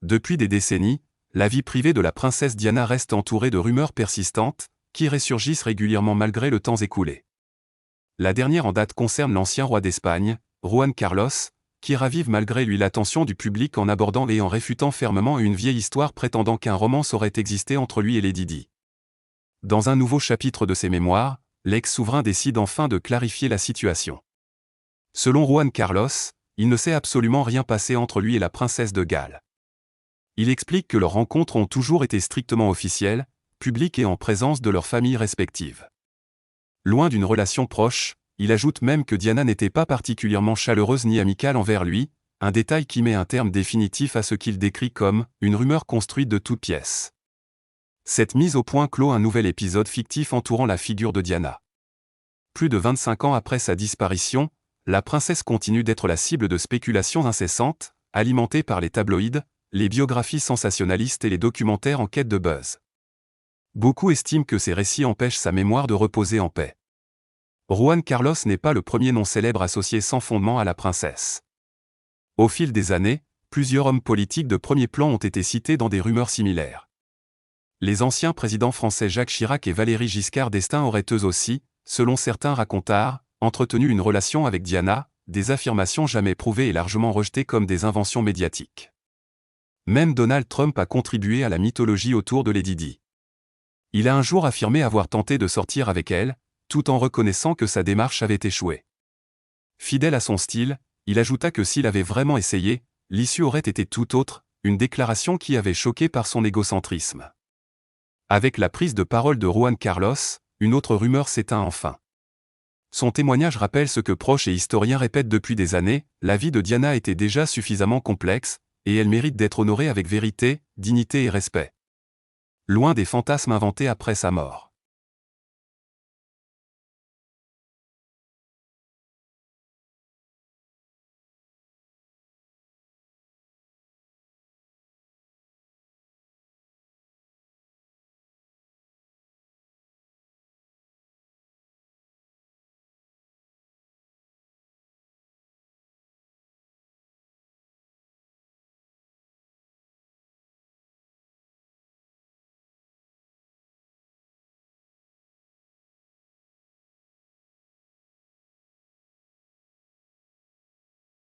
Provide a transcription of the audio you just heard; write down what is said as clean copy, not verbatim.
Depuis des décennies, la vie privée de la princesse Diana reste entourée de rumeurs persistantes, qui ressurgissent régulièrement malgré le temps écoulé. La dernière en date concerne l'ancien roi d'Espagne, Juan Carlos, qui ravive malgré lui l'attention du public en abordant et en réfutant fermement une vieille histoire prétendant qu'un romance aurait existé entre lui et Lady Di. Dans un nouveau chapitre de ses mémoires, l'ex-souverain décide enfin de clarifier la situation. Selon Juan Carlos, il ne s'est absolument rien passé entre lui et la princesse de Galles. Il explique que leurs rencontres ont toujours été strictement officielles, publiques et en présence de leurs familles respectives. Loin d'une relation proche, il ajoute même que Diana n'était pas particulièrement chaleureuse ni amicale envers lui, un détail qui met un terme définitif à ce qu'il décrit comme « une rumeur construite de toutes pièces ». Cette mise au point clôt un nouvel épisode fictif entourant la figure de Diana. Plus de 25 ans après sa disparition, la princesse continue d'être la cible de spéculations incessantes, alimentées par les tabloïds, les biographies sensationnalistes et les documentaires en quête de buzz. Beaucoup estiment que ces récits empêchent sa mémoire de reposer en paix. Juan Carlos n'est pas le premier nom célèbre associé sans fondement à la princesse. Au fil des années, plusieurs hommes politiques de premier plan ont été cités dans des rumeurs similaires. Les anciens présidents français Jacques Chirac et Valéry Giscard d'Estaing auraient eux aussi, selon certains racontars, entretenu une relation avec Diana, des affirmations jamais prouvées et largement rejetées comme des inventions médiatiques. Même Donald Trump a contribué à la mythologie autour de Lady Di. Il a un jour affirmé avoir tenté de sortir avec elle, tout en reconnaissant que sa démarche avait échoué. Fidèle à son style, il ajouta que s'il avait vraiment essayé, l'issue aurait été tout autre, une déclaration qui avait choqué par son égocentrisme. Avec la prise de parole de Juan Carlos, une autre rumeur s'éteint enfin. Son témoignage rappelle ce que proches et historiens répètent depuis des années, la vie de Diana était déjà suffisamment complexe, et elle mérite d'être honorée avec vérité, dignité et respect. Loin des fantasmes inventés après sa mort.